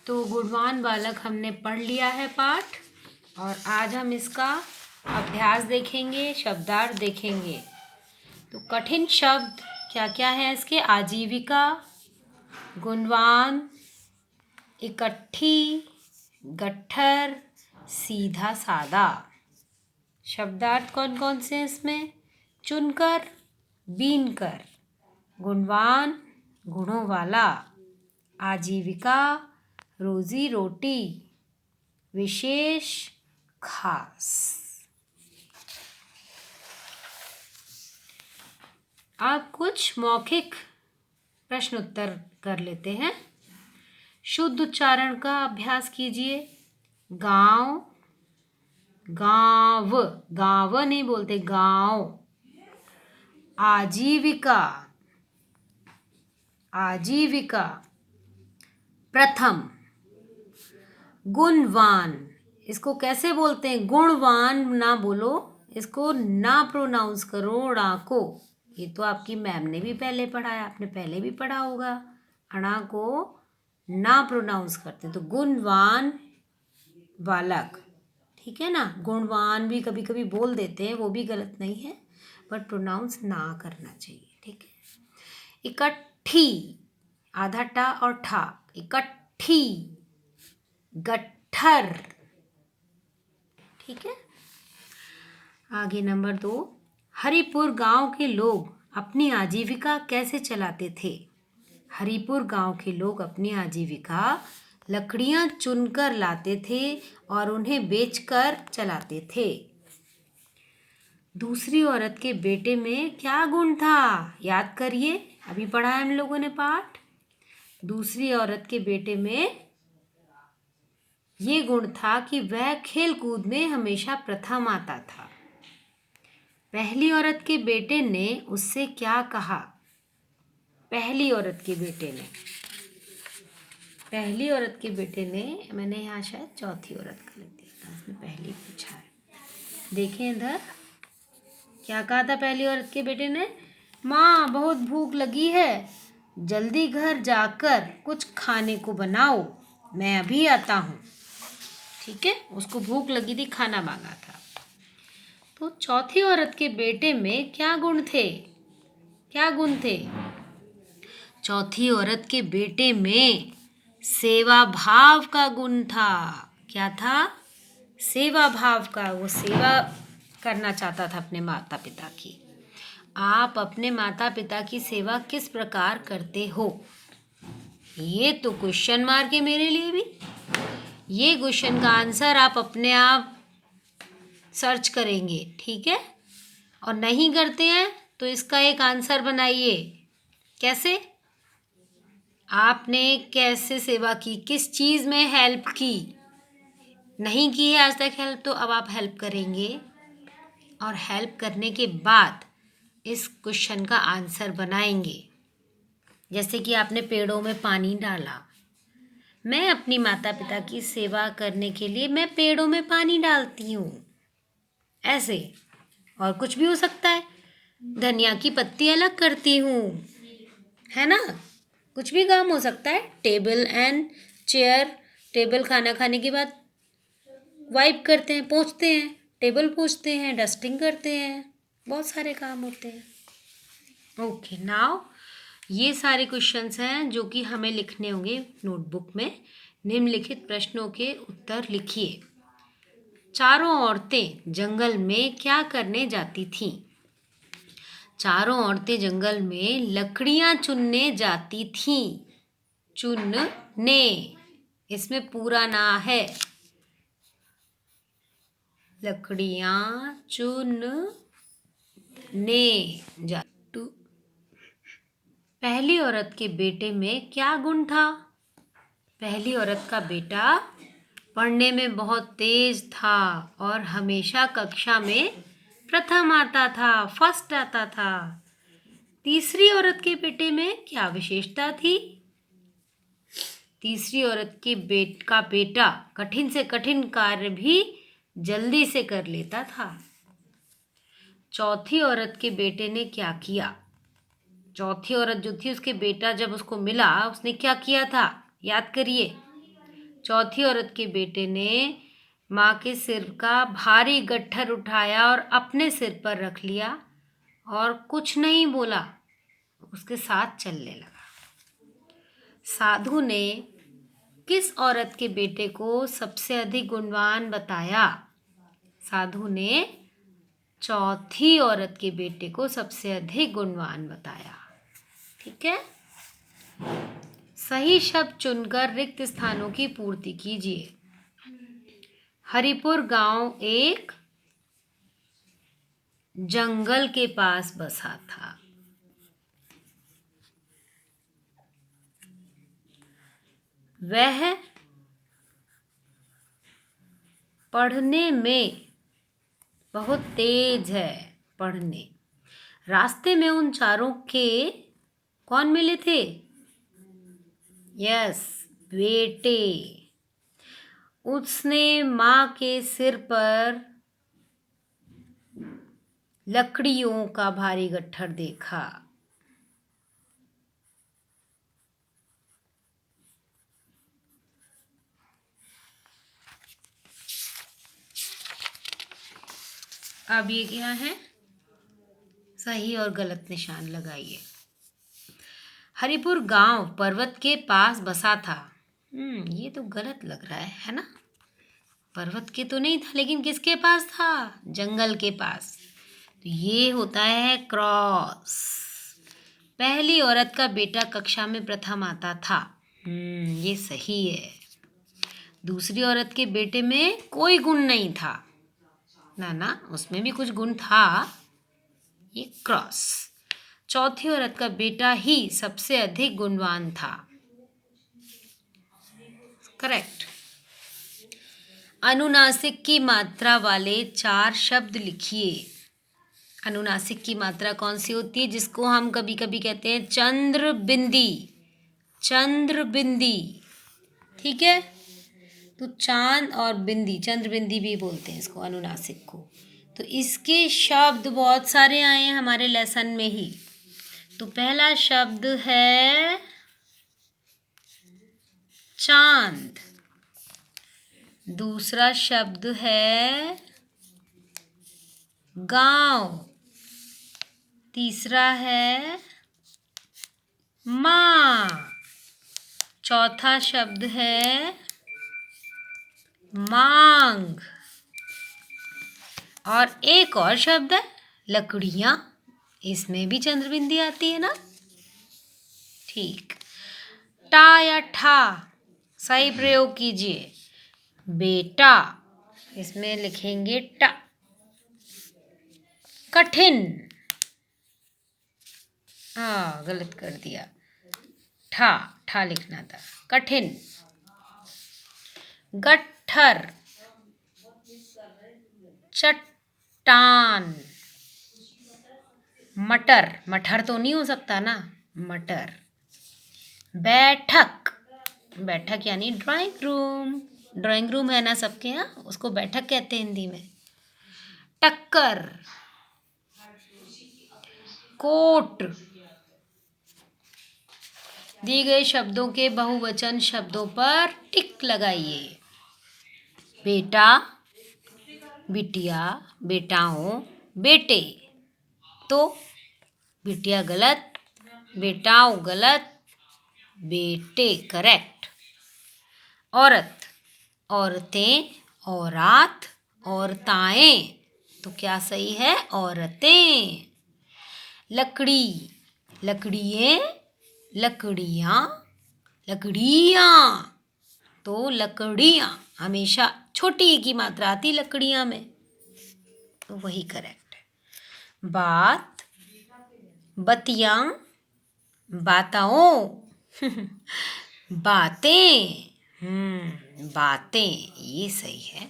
तो गुणवान बालक हमने पढ़ लिया है पाठ, और आज हम इसका अभ्यास देखेंगे, शब्दार्थ देखेंगे। तो कठिन शब्द क्या क्या है इसके? आजीविका, गुणवान, इकट्ठी, गट्ठर, सीधा सादा। शब्दार्थ कौन कौन से हैं इसमें? चुनकर, बीनकर, गुणवान, गुणों वाला, आजीविका, रोजी रोटी, विशेष, खास। अब कुछ मौखिक प्रश्न उत्तर कर लेते हैं। शुद्ध उच्चारण का अभ्यास कीजिए। गांव, गांव, गांव नहीं बोलते, गांव। आजीविका, आजीविका। प्रथम, गुणवान, इसको कैसे बोलते हैं? गुणवान ना बोलो, इसको ना प्रोनाउंस करो णा को। ये तो आपकी मैम ने भी पहले पढ़ाया, आपने पहले भी पढ़ा होगा। अणा को ना प्रोनाउंस करते, तो गुणवान बालक, ठीक है ना। गुणवान भी कभी कभी बोल देते हैं, वो भी गलत नहीं है, बट प्रोनाउंस ना करना चाहिए, ठीक है। इकट्ठी, आधा टा और ठा, इकट्ठी। गट्ठर, ठीक है। आगे नंबर 2, हरिपुर गांव के लोग अपनी आजीविका कैसे चलाते थे? हरिपुर गांव के लोग अपनी आजीविका लकड़ियां चुनकर लाते थे और उन्हें बेचकर चलाते थे। दूसरी औरत के बेटे में क्या गुण था? याद करिए, अभी पढ़ा है हम लोगों ने पाठ। दूसरी औरत के बेटे में ये गुण था कि वह खेल कूद में हमेशा प्रथम आता था। पहली औरत के बेटे ने उससे क्या कहा? पहली औरत के बेटे ने, पहली औरत के बेटे ने, मैंने यहाँ शायद चौथी औरत का लिख दिया था, इसमें पहली पूछा है। देखें इधर, क्या कहा था पहली औरत के बेटे ने? माँ, बहुत भूख लगी है, जल्दी घर जाकर कुछ खाने को बनाओ, मैं अभी आता हूँ। ठीक है, उसको भूख लगी थी, खाना मांगा था। तो चौथी औरत के बेटे में क्या गुण थे? क्या गुण थे? चौथी औरत के बेटे में सेवा भाव का गुण था। क्या था? सेवा भाव का। वो सेवा करना चाहता था अपने माता पिता की। आप अपने माता पिता की सेवा किस प्रकार करते हो? ये तो क्वेश्चन मार्क है मेरे लिए भी। ये क्वेश्चन का आंसर आप अपने आप सर्च करेंगे, ठीक है। और नहीं करते हैं तो इसका एक आंसर बनाइए। कैसे? आपने कैसे सेवा की, किस चीज़ में हेल्प की? नहीं की है आज तक हेल्प, तो अब आप हेल्प करेंगे, और हेल्प करने के बाद इस क्वेश्चन का आंसर बनाएंगे। जैसे कि आपने पेड़ों में पानी डाला, मैं अपनी माता पिता की सेवा करने के लिए मैं पेड़ों में पानी डालती हूँ, ऐसे। और कुछ भी हो सकता है, धनिया की पत्ती अलग करती हूँ, है ना। कुछ भी काम हो सकता है। टेबल एंड चेयर, टेबल खाना खाने के बाद वाइप करते हैं, पोंछते हैं, टेबल पोंछते हैं, डस्टिंग करते हैं, बहुत सारे काम होते हैं। ओके, नाउ ये सारे क्वेश्चंस हैं जो कि हमें लिखने होंगे नोटबुक में। निम्नलिखित प्रश्नों के उत्तर लिखिए। चारों औरतें जंगल में क्या करने जाती थीं? चारों औरतें जंगल में लकड़ियां चुनने जाती थीं। चुनने, इसमें पूरा ना है। लकड़ियां चुनने जा। पहली औरत के बेटे में क्या गुण था? पहली औरत का बेटा पढ़ने में बहुत तेज था और हमेशा कक्षा में प्रथम आता था, फर्स्ट आता था। तीसरी औरत के बेटे में क्या विशेषता थी? तीसरी औरत के बेटा कठिन से कठिन कार्य भी जल्दी से कर लेता था। चौथी औरत के बेटे ने क्या किया? चौथी औरत जो थी, उसके बेटा जब उसको मिला, उसने क्या किया था? याद करिए। चौथी औरत के बेटे ने माँ के सिर का भारी गट्ठर उठाया और अपने सिर पर रख लिया और कुछ नहीं बोला, उसके साथ चलने लगा। साधु ने किस औरत के बेटे को सबसे अधिक गुणवान बताया? साधु ने चौथी औरत के बेटे को सबसे अधिक गुणवान बताया। ठीक है, सही शब्द चुनकर रिक्त स्थानों की पूर्ति कीजिए। हरिपुर गांव एक जंगल के पास बसा था। वह पढ़ने में बहुत तेज है। पढ़ने। रास्ते में उन चारों के कौन मिले थे? यस, बेटे। उसने माँ के सिर पर लकड़ियों का भारी गट्ठर देखा। अब ये क्या है? सही और गलत निशान लगाइए। हरिपुर गांव पर्वत के पास बसा था। ये तो गलत लग रहा है ना? पर्वत के तो नहीं था, लेकिन किसके पास था? जंगल के पास। तो ये होता है क्रॉस। पहली औरत का बेटा कक्षा में प्रथम आता था। ये सही है। दूसरी औरत के बेटे में कोई गुण नहीं था। ना, उसमें भी कुछ गुण था। ये क्रॉस। चौथी औरत का बेटा ही सबसे अधिक गुणवान था। करेक्ट। अनुनासिक की मात्रा वाले 4 शब्द लिखिए। अनुनासिक की मात्रा कौन सी होती है? जिसको हम कभी कभी कहते हैं चंद्र बिंदी। चंद्र बिंदी, ठीक है। तो चांद और बिंदी, चंद्र बिंदी भी बोलते हैं इसको, अनुनासिक को। तो इसके शब्द बहुत सारे आए हैं हमारे लेसन में ही। तो पहला शब्द है चांद। दूसरा शब्द है गांव। तीसरा है माँ। चौथा शब्द है मांग। और एक और शब्द है लकड़ियाँ। इसमें भी चंद्रबिंदी आती है ना? ठीक। टा या ठा सही प्रयोग कीजिए। बेटा, इसमें लिखेंगे टा। कठिन, गलत कर दिया। ठा लिखना था। कठिन। गट्ठर, चट्टान। मटर तो नहीं हो सकता ना, मटर। बैठक यानी ड्राइंग रूम है ना सबके यहाँ, उसको बैठक कहते हैं हिंदी में। टक्कर, कोट। दिए गए शब्दों के बहुवचन शब्दों पर टिक लगाइए। बेटा, बिटिया, बेटाओं, बेटे। तो बिटिया गलत, बेटाओं गलत, बेटे करेक्ट। औरत, औरतें, औरात, औरताएं। तो क्या सही है? औरतें। लकड़ी, लकड़ियाँ, लकड़ियाँ। तो लकड़ियाँ हमेशा छोटी की मात्रा आती लकड़ियाँ में, तो वही करेक्ट है। बात, बतियाँ, बाताओं। बातें, बातें, ये सही है।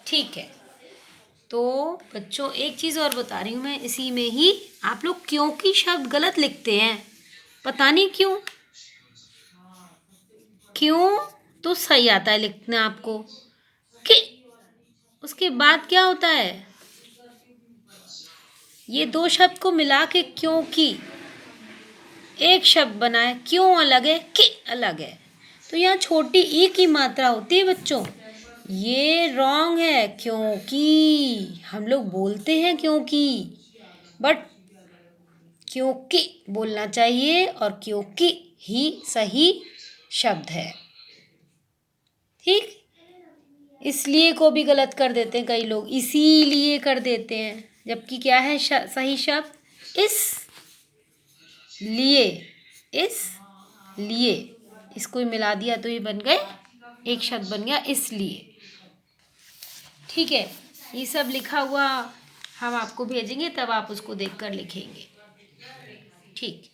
ठीक है। तो बच्चों एक चीज़ और बता रही हूँ मैं इसी में ही, आप लोग क्योंकि शब्द गलत लिखते हैं, पता नहीं क्यों। क्यों तो सही आता है लिखना आपको, कि उसके बाद क्या होता है? ये 2 शब्द को मिला के क्योंकि एक शब्द बना है। क्यों अलग है, कि अलग है। तो यहाँ छोटी ई की मात्रा होती है बच्चों। ये रॉन्ग है, क्योंकि हम लोग बोलते हैं क्योंकि, बट क्योंकि बोलना चाहिए और क्योंकि ही सही शब्द है। ठीक, इसलिए को भी गलत कर देते हैं कई लोग, इसीलिए कर देते हैं, जबकि क्या है सही शब्द इस लिए। इस लिए इसको ही मिला दिया तो ये बन गए, एक शब्द बन गया इसलिए। ठीक है, ये सब लिखा हुआ हम आपको भेजेंगे, तब आप उसको देखकर लिखेंगे। ठीक।